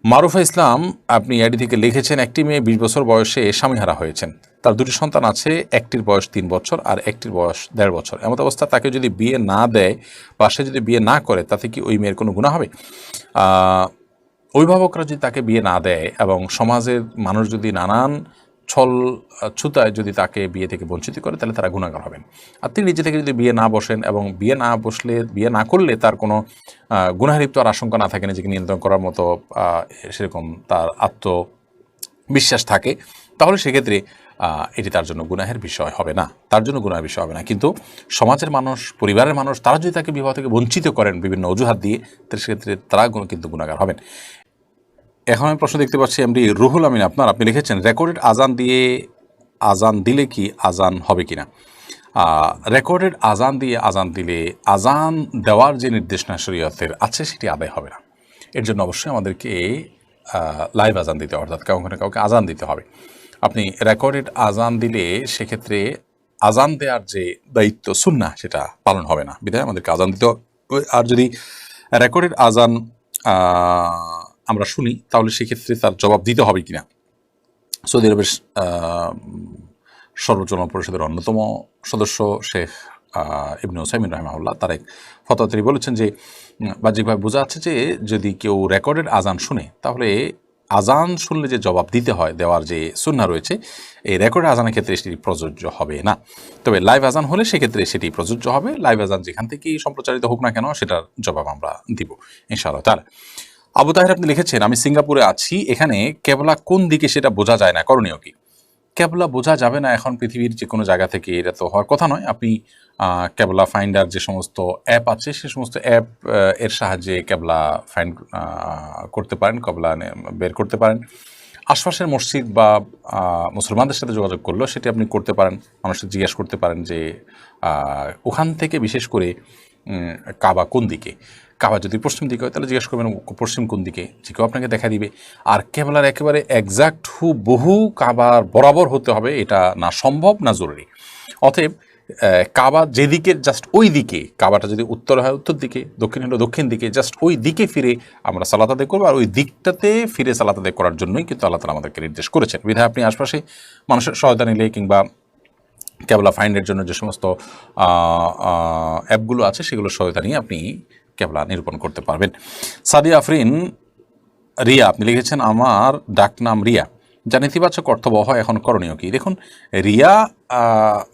মারুফা ইসলাম আপনি আইডি থেকে লিখেছেন, একটি মেয়ে 20 বছর বয়সে স্বামীহারা হয়েছেন। তার দুটি সন্তান আছে, একটির বয়স 3 বছর আর একটির বয়স 1.5 বছর। এমত অবস্থা তাকে যদি বিয়ে না দেয় বা সে যদি বিয়ে না করে, তাতে কি ওই মেয়ের কোনো গুনাহ হবে? অভিভাবকরা যদি তাকে বিয়ে না দেয় এবং সমাজের মানুষ যদি নানান ছল ছুতায় যদি তাকে বিয়ে থেকে বঞ্চিত করে, তাহলে তারা গুনাহগার হবেন। আর তিনি নিজে থেকে যদি বিয়ে না বসেন এবং বিয়ে না করলে তার কোনো গুনাহে লিপ্ত আর আশঙ্কা না থাকে, নিজেকে নিয়ন্ত্রণ করার মতো সেরকম তার আত্মবিশ্বাস থাকে, তাহলে সেক্ষেত্রে এটি তার জন্য গুনাহের বিষয় হবে না, তার জন্য গুনাহের বিষয় হবে না। কিন্তু সমাজের মানুষ, পরিবারের মানুষ, তারা যদি তাকে বিবাহ থেকে বঞ্চিত করেন বিভিন্ন অজুহাত দিয়ে, তাহলে সেক্ষেত্রে তারা কিন্তু গুনাহগার হবেন। এখন আমি প্রশ্ন দেখতে পাচ্ছি এমডি রুহুল আমিন আপনি লিখেছেন, রেকর্ডেড আজান দিলে কি আজান হবে কিনা? রেকর্ডেড আজান দিলে আজান দেওয়ার যে নির্দেশনা শরীয়তের আছে সেটি আদায় হবে না। এর জন্য অবশ্যই আমাদেরকে লাইভ আজান দিতে হবে, অর্থাৎ কাউকে আজান দিতে হবে। আপনি রেকর্ডেড আজান দিলে সেক্ষেত্রে আজান দেওয়ার যে দায়িত্ব সুন্নাহ সেটা পালন হবে না, বিধায় আমাদেরকে আজান দিতে হবে। আর যদি রেকর্ডেড আজান আমরা শুনি, তাহলে সেক্ষেত্রে তার জবাব দিতে হবে কিনা। সৌদি আরবের সর্বোচ্চ পরিষদের অন্যতম সদস্য শেখ ইবনে উসাইমিন রাহিমাহুল্লাহ তার এক ফতোয়া তিনি বলেছেন যে বাহ্যিকভাবে বোঝা যাচ্ছে যে যদি কেউ রেকর্ডেড আজান শুনে, তাহলে আজান শুনলে যে জবাব দিতে হয়, দেওয়ার যে সুন্নাহ রয়েছে, এই রেকর্ডেড আজানের ক্ষেত্রে সেটি প্রযোজ্য হবে না। তবে লাইভ আজান হলে সেক্ষেত্রে সেটি প্রযোজ্য হবে। লাইভ আজান যেখান থেকেই সম্প্রচারিত হোক না কেন, সেটার জবাব আমরা দিব ইনশাআল্লাহ তাআলা। আবু তাহের আপনি লিখেছেন, আমি সিঙ্গাপুরে আছি, এখানে কেবলা কোন দিকে সেটা বোঝা যায় না, করণীয় কি? কেবলা বোঝা যাবে না এখন পৃথিবীর যে কোনো জায়গা থেকে, এটা তো হওয়ার কথা নয়। আপনি কেবলা ফাইন্ডার যে সমস্ত অ্যাপ আছে, সে সমস্ত অ্যাপ এর সাহায্যে কেবলা ফাইন্ড করতে পারেন, কেবলা বের করতে পারেন। আশপাশের মসজিদ বা মুসলমানদের সাথে যোগাযোগ করলেও সেটি আপনি করতে পারেন। মানুষকে জিজ্ঞেস করতে পারেন যে ওখান থেকে বিশেষ করে কাবা কোন দিকে। কাবা যদি পশ্চিম দিকে হয়, তাহলে জিজ্ঞেস করবেন পশ্চিম কোন দিকে, যে কেউ আপনাকে দেখা দিবে। আর কেবলার একেবারে একজাক্ট বহু কাবার বরাবর হতে হবে, এটা না সম্ভব না জরুরি। অতএব কাবা যেদিকে জাস্ট ওই দিকে, কাবাটা যদি উত্তর হয় উত্তর দিকে, দক্ষিণ হলো দক্ষিণ দিকে, জাস্ট ওই দিকে ফিরে আমরা সালাত আদায় করবো। আর ওই দিকটাতে ফিরে সালাত আদায় করার জন্যই কিন্তু আল্লাহ তাআলা আমাদেরকে নির্দেশ করেছেন। বিধায় আপনি আশপাশে মানুষের সহায়তা নিলে কিংবা কেবলা ফাইন্ডের জন্য যে সমস্ত অ্যাপগুলো আছে, সেগুলো সহায়তা নিয়ে আপনি কেবলা নিরূপণ করতে পারবেন। সাদিয়া আফরিন রিয়া আপনি লিখেছেন, আমার ডাকনাম রিয়া, যা নেতিবাচক অর্থবহ হয়, এখন করণীয় কি? দেখুন, রিয়া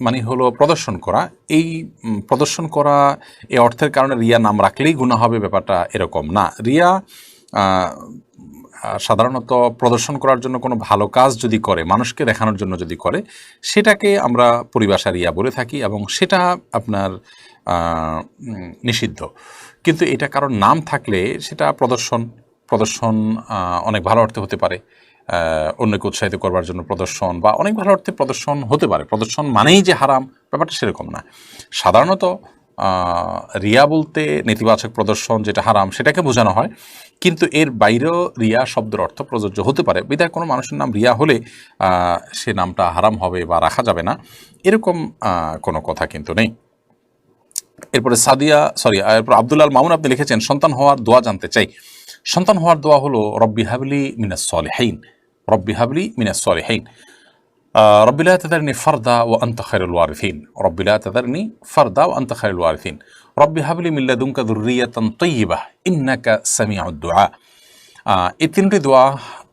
মানে হলো প্রদর্শন করা। এই প্রদর্শন করা এই অর্থের কারণে রিয়া নাম রাখলেই গুনাহ হবে, ব্যাপারটা এরকম না। রিয়া সাধারণত প্রদর্শন করার জন্য কোনো ভালো কাজ যদি করে, মানুষকে দেখানোর জন্য যদি করে, সেটাকে আমরা পরিভাষা রিয়া বলে থাকি এবং সেটা আপনার নিষিদ্ধ। কিন্তু এটা কারোর নাম থাকলে সেটা প্রদর্শন অনেক ভালো অর্থে হতে পারে, অন্যকে উৎসাহিত করবার জন্য প্রদর্শন, বা অনেক ভালো অর্থে প্রদর্শন হতে পারে। প্রদর্শন মানেই যে হারাম, ব্যাপারটা সেরকম না। সাধারণত রিয়া বলতে নেতিবাচক প্রদর্শন, যেটা হারাম, সেটাকে বোঝানো হয়। কিন্তু এর বাইরেও রিয়া শব্দের অর্থ প্রযোজ্য হতে পারে। বিধায় কোনো মানুষের নাম রিয়া হলে সে নামটা হারাম হবে বা রাখা যাবে না, এরকম কোনো কথা কিন্তু নেই। এরপরে এরপর আব্দুল আল মামুন আপনি লিখেছেন, সন্তান হওয়ার দোয়া জানতে চাই। সন্তান হওয়ার দোয়া হলো রব্বি হাবলি মিনাস সলিহিন, রব্বি হাবলি মিনাস সলিহিন, রব্বি লা তাযারনি ফারদা ওয়া আনতা খায়রুল ওয়ারিসিন, রব্বি লা তাযারনি ফারদা ওয়া আনতা খায়রুল ওয়ারিসিন, রব্বি হাবলি মিন লাদুনকা যুররিয়াতান তাইয়্যিবাহ ইন্নাকা সামিউদ দুআ। এই তিনটি দোয়া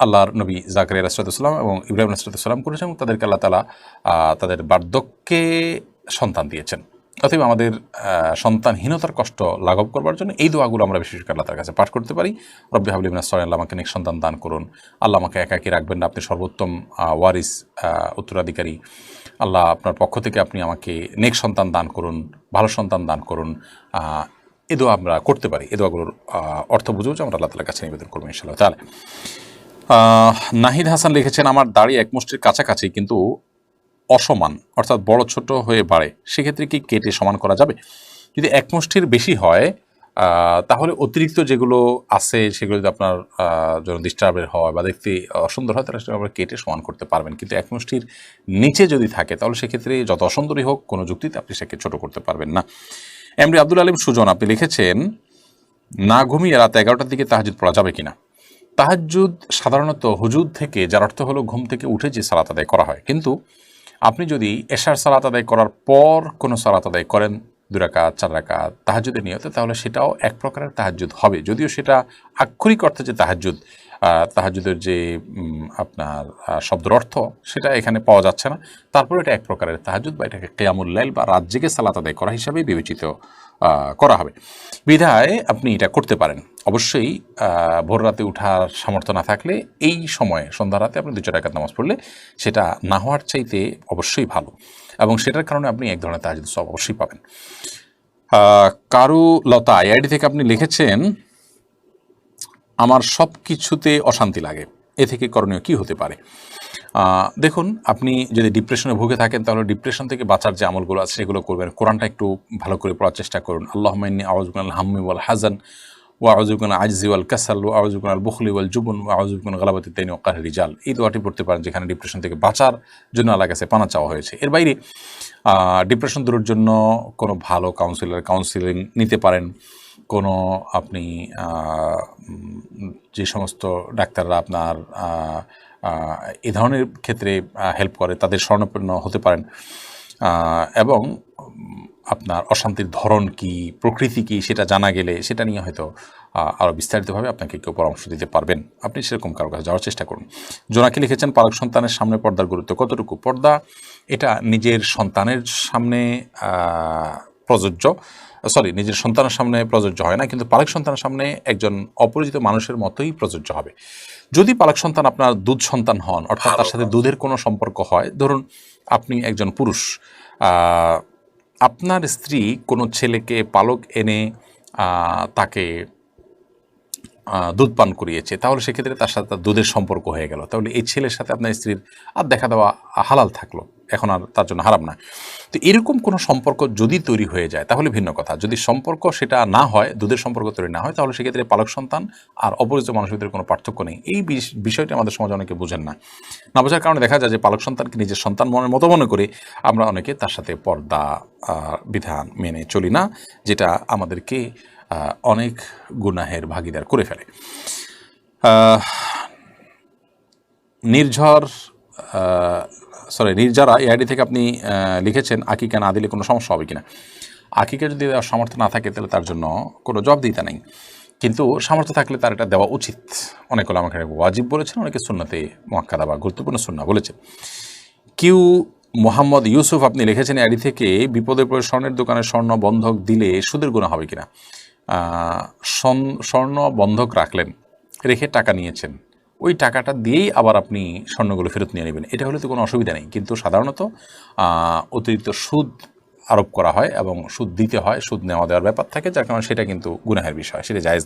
আল্লাহর নবী জাকারিয়া আলাইহিস সালাম এবং ইব্রাহিম আলাইহিস সালাম করেছেন, এবং তাদেরকে আল্লাহ তাআলা তাদের বার্ধক্যে সন্তান দিয়েছেন। অতএব আমাদের সন্তানহীনতার কষ্ট লাঘব করবার জন্য এই দোয়াগুলো আমরা বিশেষ করে আল্লাহ তার কাছে পাঠ করতে পারি। রব্বি হাবলি মিনাস সলিহিন, আল্লাহ আমাকে নেক সন্তান দান করুন। আল্লাহ আমাকে একাকী রাখবেন না, আপনি সর্বোত্তম ওয়ারিস, উত্তরাধিকারী। আল্লাহ আপনার পক্ষ থেকে আপনি আমাকে নেক সন্তান দান করুন, ভালো সন্তান দান করুন। এ দোয়া আমরা করতে পারি। এ দোয়াগুলোর অর্থ বুঝেও যে আমরা আল্লাহ তাআলার কাছে নিবেদন করবো ইনশাআল্লাহ তাআলা। নাহিদ হাসান লিখেছেন, আমার দাড়ি এক মুষ্টির কাছাকাছি কিন্তু অসমান, অর্থাৎ বড় ছোট হয়ে বাড়ে, সেক্ষেত্রে কি কেটে সমান করা যাবে? যদি এক মুষ্টির বেশি হয়, তাহলে অতিরিক্ত যেগুলো আছে সেগুলো যদি আপনার জন্য ডিস্টার্বের হয় বা দেখতে অসুন্দর হয়, তাহলে সেটা আপনারা কেটে সমান করতে পারবেন। কিন্তু এক মুষ্টির নিচে যদি থাকে, তাহলে সেক্ষেত্রে যত অসুন্দরই হোক, কোনো যুক্তিতে আপনি সেকে ছোট করতে পারবেন না। এমডি আব্দুল আলিম সুজন আপনি লিখেছেন, না ঘুমিয়ে রাত 11টার দিকে তাহাজ্জুদ পড়া যাবে কিনা? তাহাজ্জুদ সাধারণত হুজুদ থেকে, যার অর্থ হলো ঘুম থেকে উঠে যে সালাত আদায় করা হয়, কিন্তু আপনি যদি এশার সালাত আদায় করার পর কোনো সালাত আদায় করেন 2 রাকাত 4 রাকাত তাহাজ্জুদের নিয়তে, তাহলে সেটাও এক প্রকারের তাহাজ্জুদ হবে। যদিও সেটা আক্ষরিক অর্থে যে তাহাজ্জুদ, তাহাজ্জুদের যে আপনার শব্দের অর্থ সেটা এখানে পাওয়া যাচ্ছে না, তারপরে এটা এক প্রকারের তাহাজ্জুদ বা এটাকে কিয়ামুল লাইল বা রাত জেগে সালাত আদায় করা হিসাবে বিবেচিত করা হবে। বিধায় আপনি এটা করতে পারেন। অবশ্যই ভোর রাতে উঠার সামর্থ্য না থাকলে এই সময়ে সন্ধ্যা রাতে আপনি 2-4 রাকাত নামাজ পড়লে সেটা না হওয়ার চাইতে অবশ্যই ভালো, এবং সেটার কারণে আপনি এক ধরনের তাহাজ্জুদ সওয়াব অবশ্যই পাবেন। কারু লতা আইআইডি থেকে আপনি লিখেছেন, আমার সব কিছুতে অশান্তি লাগে, এ থেকে করণীয় কি হতে পারে? দেখুন, আপনি যদি ডিপ্রেশনে ভুগে থাকেন তাহলে ডিপ্রেশন থেকে বাঁচার যে আমলগুলো আছে সেগুলো করবেন। কোরআনটা একটু ভালো করে পড়ার চেষ্টা করুন। আল্লাহুম্মা ইন্নী আউযু বিকা মিনাল হাম্মি ওয়াল হাযান ওয়া আউযু বিকা মিনাল আজজি ওয়াল কাসাল ওয়া আউযু বিকা মিনাল বুখলি ওয়াল জুবন ওয়া আউযু বিকা মিন গালাবাতিদ দাইনি ওয়া কাহরির রিজাল। এই দোয়াটি পড়তে পারেন, যেখানে ডিপ্রেশন থেকে বাঁচার জন্য আল্লাহর কাছে পানা চাওয়া হয়েছে। এর বাইরে ডিপ্রেশন দূরের জন্য কোনো ভালো কাউন্সিলিং নিতে পারেন। কোনো আপনি যে সমস্ত ডাক্তাররা আপনার এ ধরনের ক্ষেত্রে হেল্প করে তাদের শরণাপন্ন হতে পারেন, এবং আপনার অশান্তির ধরন কি, প্রকৃতি কি সেটা জানা গেলে সেটা নিয়ে হয়তো আরও বিস্তারিতভাবে আপনাকে কেউ পরামর্শ দিতে পারবেন। আপনি সেরকম কারো কাছে যাওয়ার চেষ্টা করুন। জোনাকি লিখেছেন, পালক সন্তানের সামনে পর্দার গুরুত্ব কতটুকু? পর্দা এটা নিজের সন্তানের সামনে প্রযোজ্য, নিজের সন্তানের সামনে প্রযোজ্য হয় না, কিন্তু পালক সন্তানের সামনে একজন অপরিচিত মানুষের মতোই প্রযোজ্য হবে। যদি পালক সন্তান আপনার দুধ সন্তান হন, অর্থাৎ তার সাথে দুধের কোনো সম্পর্ক হয়, ধরুন আপনি একজন পুরুষ, আপনার স্ত্রী কোনো ছেলেকে পালক এনে তাকে দুধ পান করিয়েছে, তাহলে সেক্ষেত্রে তার সাথে তার দুধের সম্পর্ক হয়ে গেল, তাহলে এই ছেলের সাথে আপনার স্ত্রীর আর দেখা দেওয়া হালাল থাকলো, এখন আর তার জন্য হারাম না। তো এরকম কোনো সম্পর্ক যদি তৈরি হয়ে যায় তাহলে ভিন্ন কথা। যদি সম্পর্ক সেটা না হয়, দুধের সম্পর্ক তৈরি না হয়, তাহলে সেক্ষেত্রে পালক সন্তান আর অপরিচিত মানুষের ভিতরে কোনো পার্থক্য নেই। এই বিষয়টি আমাদের সমাজে অনেকে বুঝেন না। না বোঝার কারণে দেখা যায় যে পালক সন্তানকে নিজের সন্তান মনের মতো মনে করে আমরা অনেকে তার সাথে পর্দা বিধান মেনে চলি না, যেটা আমাদেরকে অনেক গুনাহের ভাগীদার করে ফেলে। নির্জারা এআইডি থেকে আপনি লিখেছেন, আকিকা না দিলে কোনো সমস্যা হবে কিনা? আকিকা যদি দেওয়ার সামর্থ্য না থাকে তাহলে তার জন্য কোনো জবাবদিহিতা নেই, কিন্তু সামর্থ্য থাকলে তার এটা দেওয়া উচিত। অনেকে আমাকে ওয়াজিব বলেছেন, অনেকে সুন্নাতে মুআক্কাদা বা গুরুত্বপূর্ণ সুন্নাহ বলেছেন। মোহাম্মদ ইউসুফ আপনি লিখেছেন এআইডি থেকে, বিপদের পরে স্বর্ণের দোকানে স্বর্ণ বন্ধক দিলে সুদের গুনাহ হবে কিনা? স্বর্ণ বন্ধক রাখলেন, রেখে টাকা নিয়েছেন, ওই টাকাটা দিয়েই আবার আপনি স্বর্ণগুলো ফেরত নিয়ে নেবেন, এটা হলে তো কোনো অসুবিধা নেই। কিন্তু সাধারণত অতিরিক্ত সুদ আরোপ করা হয় এবং সুদ দিতে হয়, সুদ নেওয়া দেওয়ার ব্যাপার থাকে, যার কারণে সেটা কিন্তু গুনাহের বিষয়, সেটা জায়েজ না।